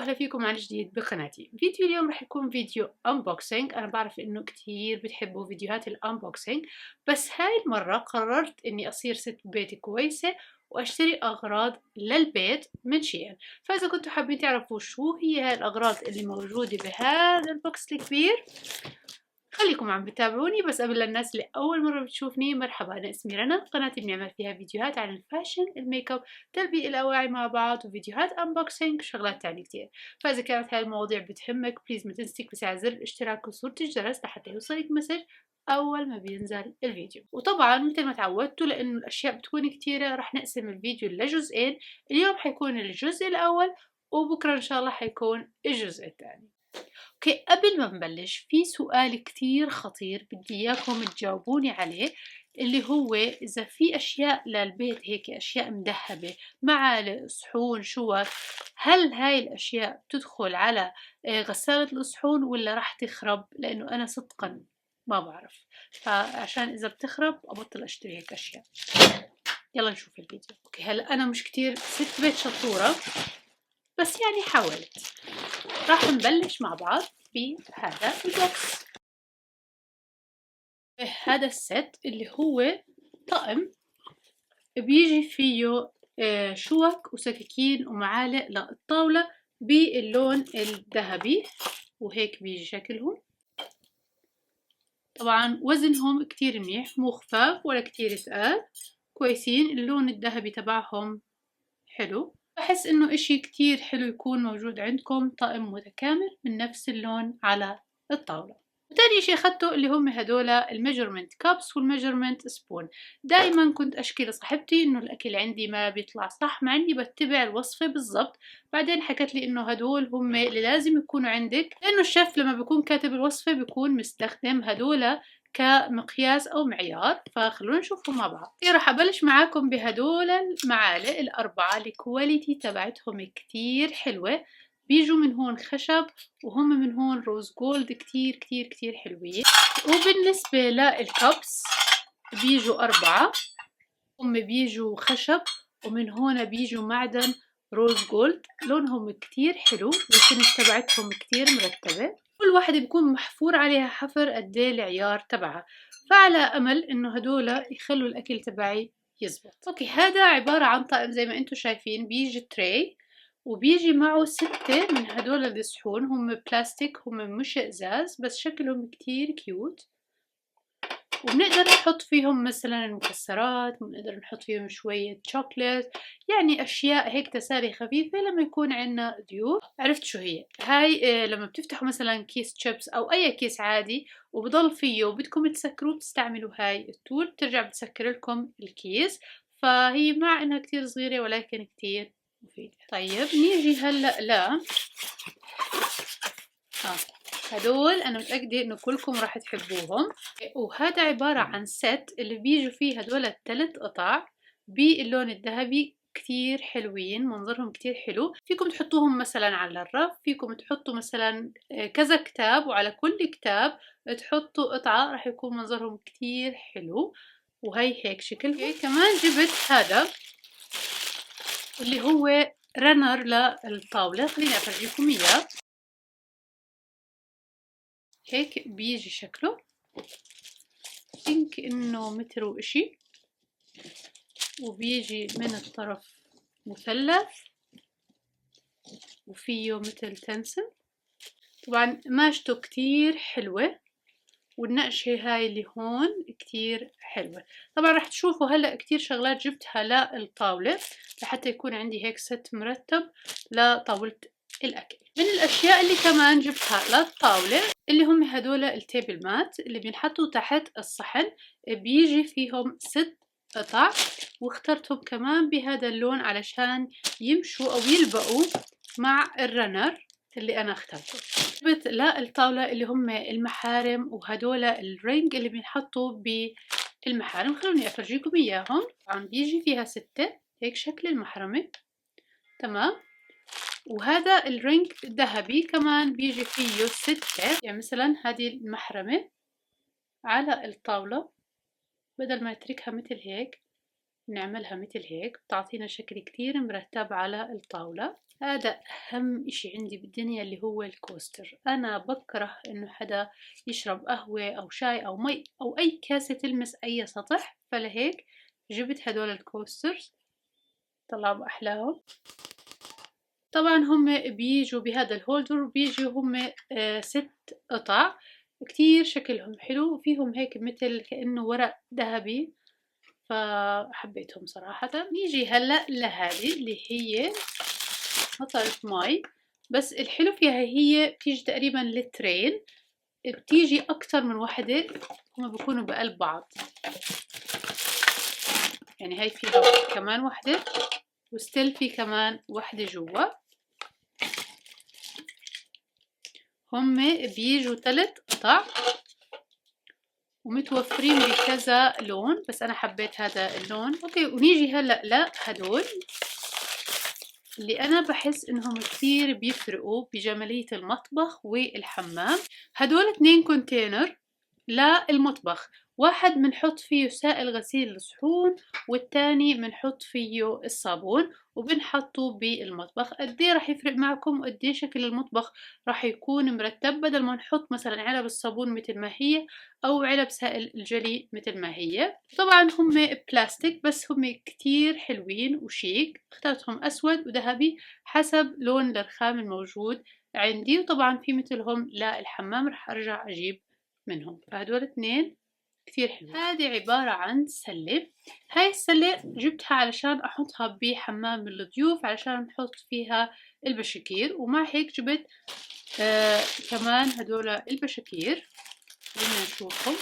واهلا فيكم عن جديد بقناتي. فيديو اليوم راح يكون فيديو unboxing. انا بعرف انه كتير بتحبوا فيديوهات الانبوكسينج، بس هاي المرة قررت اني اصير ست بيت كويسة واشتري اغراض للبيت من شين. فاذا كنتوا حابين تعرفوا شو هي هاي الاغراض اللي موجودة بهذا البوكس الكبير خليكم عم بتابعوني. بس قبل للناس اللي أول مرة بتشوفني، مرحبا، أنا اسمي رنا. قناتي بنعمل فيها فيديوهات عن الفاشن، الميك اب، تلبية الأواعي مع بعض، وفيديوهات أنبوكسينج وشغلات تانية كتير. فإذا كانت هاي المواضيع بتهمك بليز ما تنسي تكبسي على زر الاشتراك وصورة الجرس لحتى يوصلك مسج أول ما بينزل الفيديو. وطبعا مثل ما تعودتوا، لأنه الأشياء بتكون كتيرة، رح نقسم الفيديو لجزئين. اليوم حيكون الجزء الأول، وبكرة إن شاء الله حيكون الجزء الثاني. اوكي، قبل ما نبلش في سؤال كتير خطير بدي اياكم تجاوبوني عليه، اللي هو اذا في اشياء للبيت هيك اشياء مذهبة، معالق، صحون، شوك، هل هاي الاشياء بتدخل على غسالة الصحون ولا راح تخرب؟ لانه انا صدقا ما بعرف، فعشان اذا بتخرب ابطل اشتري هيك اشياء. يلا نشوف الفيديو. اوكي، هلا انا مش كتير ست بيت شطورة، بس يعني حاولت. راح نبلش مع بعض بهذا البوكس. هذا الست اللي هو طقم بيجي فيه شوك وسكاكين ومعالق للطاولة باللون الذهبي، وهيك بيجي شكلهم. طبعا وزنهم كتير منيح، مو خفاف ولا كتير ثقال، كويسين. اللون الذهبي تبعهم حلو. بحس انه اشي كتير حلو يكون موجود عندكم طقم متكامل من نفس اللون على الطاولة. وتاني شي اخدته اللي هم هدول الميجرمنت كابس والميجرمنت سبون. دايما كنت اشكي لصاحبتي انه الاكل عندي ما بيطلع صح، مع اني بتبع الوصفة بالضبط. بعدين حكت لي انه هدول هم اللي لازم يكونوا عندك، لانه الشيف لما بيكون كاتب الوصفة بيكون مستخدم هدول كمقياس او معيار. فخلونا نشوفهم مع بعض. راح ابلش معاكم بهدول المعالق الاربعة. الكواليتي تبعتهم كتير حلوة، بيجوا من هون خشب وهم من هون روز جولد، كتير كتير كتير حلوين. وبالنسبة للكبس بيجوا أربعة، هم بيجوا خشب ومن هون بيجوا معدن روز جولد. لونهم كتير حلو والكنس تبعتهم كتير مرتبة، كل واحدة بيكون محفور عليها حفر قديه العيار تبعها. فعلى أمل إنه هدول يخلوا الأكل تبعي يزبط. أوكي، هذا عبارة عن طقم زي ما انتم شايفين. بيجي تري وبيجي معه 6 من هدول الصحون، هم بلاستيك، هم مش ازاز، بس شكلهم كتير كيوت. وبنقدر نحط فيهم مثلا المكسرات، بنقدر نحط فيهم شوية شوكليت، يعني أشياء هيك تسالي خفيفة لما يكون عنا ضيوف. عرفت شو هي هاي؟ لما بتفتحوا مثلا كيس شيبس أو أي كيس عادي وبضل فيه وبدكم تسكروه، بتستعملوا هاي التول، بترجع بتسكر لكم الكيس. فهي مع إنها كتير صغيرة ولكن كتير مفيدة. طيب نيجي هلأ هدول أنا متأكدة إنه كلكم راح تحبوهم. وهذا عبارة عن ست اللي بيجوا فيه هدول الثلاث قطع باللون الذهبي، كتير حلوين، منظرهم كتير حلو. فيكم تحطوهم مثلا على الرف، فيكم تحطوا مثلا كذا كتاب وعلى كل كتاب تحطوا قطعة، راح يكون منظرهم كتير حلو. وهي هيك شكلهم. كمان جبت هذا اللي هو رنر للطاولة، خليني أفرجيكم إياه. هيك بيجي شكله، انه متر وإشي، وبيجي من الطرف مثلث وفيه مثل تنسل. طبعا قماشته كتير حلوة، والنقشة هاي اللي هون كتير حلوة. طبعا رح تشوفوا هلأ كتير شغلات جبتها للطاولة لحتى يكون عندي هيك ست مرتب لطاولة الأكل. من الأشياء اللي كمان جبتها للطاولة اللي هم هدول التيبل مات اللي بينحطوا تحت الصحن، بيجي فيهم 6 قطع، واخترتهم كمان بهذا اللون علشان يمشوا أو يلبقوا مع الرنر اللي أنا اخترته. جبت للطاولة اللي هم المحارم، وهدول الرينج اللي بينحطوا بالمحارم. خلوني أفرجيكم إياهم. طبعا بيجي فيها 6، هيك شكل المحرمة، تمام. وهذا الرينج الذهبي كمان بيجي فيه 6. يعني مثلا هذه المحرمة على الطاولة، بدل ما نتركها مثل هيك نعملها مثل هيك، بتعطينا شكل كتير مرتب على الطاولة. هذا أهم إشي عندي بالدنيا اللي هو الكوستر. أنا بكره إنه حدا يشرب قهوة أو شاي أو مي أو أي كاسة تلمس أي سطح، فلهيك جبت هدول الكوسترز. طلعوا بأحلاهم. طبعا هم بيجوا بهذا الهولدر وبيجوا هم 6 قطع، كتير شكلهم حلو وفيهم هيك مثل كأنه ورق ذهبي، فحبيتهم صراحة. نيجي هلأ لهذه اللي هي قطرة مي، بس الحلو فيها هي بتيجي تقريبا لترين، بتيجي أكتر من وحدة، هم بيكونوا بقلب بعض. يعني هاي فيها كمان وحدة وستيل في كمان وحدة جوا. هم بيجوا 3 قطع ومتوفرين بكذا لون، بس أنا حبيت هذا اللون. أوكي، ونيجي هلأ لهدول اللي أنا بحس إنهم كثير بيفرقوا بجمالية المطبخ والحمام. هدول 2 كونتينر للمطبخ، واحد بنحط فيه سائل غسيل الصحون والتاني بنحط فيه الصابون وبنحطه بالمطبخ. قديه رح يفرق معكم وقديه شكل المطبخ رح يكون مرتب، بدل ما نحط مثلا علب الصابون مثل ما هي او علب سائل الجلي مثل ما هي. طبعا هم بلاستيك بس هم كتير حلوين وشيك، اخترتهم اسود وذهبي حسب لون الرخام الموجود عندي، وطبعا في مثلهم للحمام رح ارجع اجيب منهم. فهدول 2 كثير حلوة. هذه عبارة عن سلة. هاي السلة جبتها علشان أحطها بحمام الضيوف علشان نحط فيها البشاكير، ومع هيك جبت كمان هدول البشاكير. بدنا نشوفهم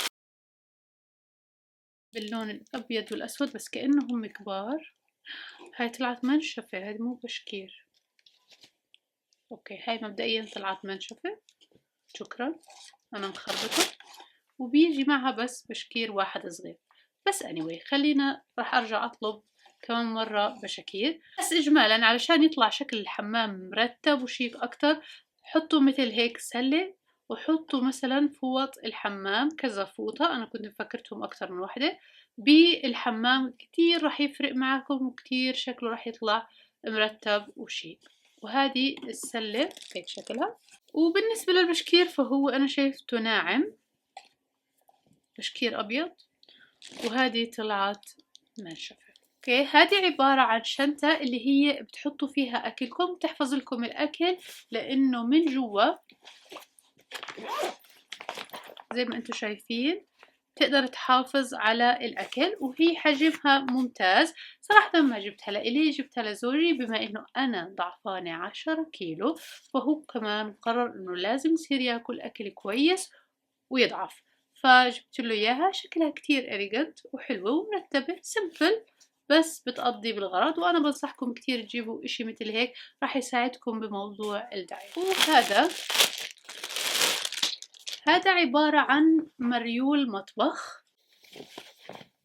باللون الأبيض والأسود بس كأنهم كبار. هاي طلعت منشفة، هاي مو بشكير. أوكي، هاي مبدئيا طلعت منشفة، شكرا، أنا مخربطة. وبيجي معها بس بشكير واحد صغير. بس anyway خلينا راح ارجع اطلب كمان مرة بشاكير. بس اجمالا علشان يطلع شكل الحمام مرتب وشيك اكتر، حطوا مثل هيك سلة وحطوا مثلا فوط الحمام كذا فوطة، انا كنت مفكرتهم اكتر من وحدة بالحمام، كتير راح يفرق معكم وكتير شكله راح يطلع مرتب وشيك. وهذه السلة هيك شكلها. وبالنسبة للبشكير فهو انا شايفته ناعم، بشكير أبيض، وهذه طلعت منشفة. اوكي، هذه عبارة عن شنطة اللي هي بتحطوا فيها أكلكم، تحفظ لكم الأكل لأنه من جوا زي ما انتم شايفين تقدر تحافظ على الأكل، وهي حجمها ممتاز. صراحة ما جبتها لإلي، جبتها لزوجي بما إنه أنا ضعفانة 10 كيلو، فهو كمان قرر إنه لازم يصير ياكل أكل كويس ويضعف، فجبت له إياها. شكلها كتير إليجنت وحلوة ومرتبة سمبل بس بتقضي بالغرض، وأنا بنصحكم كتير تجيبوا إشي مثل هيك راح يساعدكم بموضوع الدايت. هذا عبارة عن مريول مطبخ.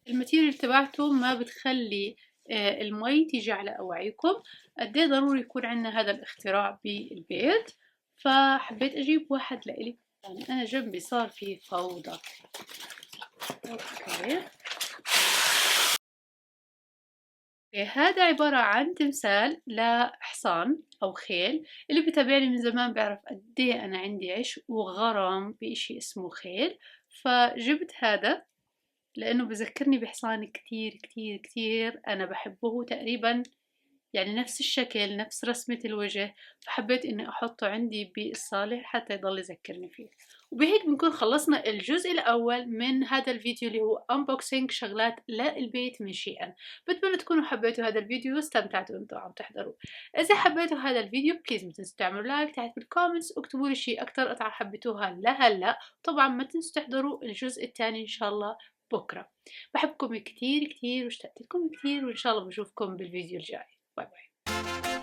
الماتيريال تبعته ما بتخلي المي تيجي على أواعيكم. قد ايه ضروري يكون عندنا هذا الاختراع بالبيت، فحبيت أجيب واحد لإلي. يعني أنا جنبي صار في فوضى. أوكي، هذا عبارة عن تمثال لحصان أو خيل. اللي بتابعني من زمان بيعرف قديه أنا عندي عشق وغرام بإشي اسمه خيل، فجبت هذا لأنه بذكرني بحصان كتير كتير كتير أنا بحبه، تقريبا يعني نفس الشكل نفس رسمة الوجه، فحبيت إني أحطه عندي بالصالة حتى يضل يذكرني فيه. وبهيك بنكون خلصنا الجزء الأول من هذا الفيديو اللي هو unboxing شغلات للبيت من شيئا. بتمنى تكونوا حبيتوا هذا الفيديو واستمتعتوا انتوا عم تحضروا. إذا حبيتوا هذا الفيديو بليز ما تنسوا تعملوا لايك تحت بالكومنتس، واكتبوا لي شيء أكتر قطعة حبيتوها لهلا. طبعا ما تنسوا تحضروا الجزء الثاني إن شاء الله بكرة. بحبكم كتير كتير واشتقت لكم كتير، وإن شاء الله بشوفكم بالفيديو الجاي. باي باي.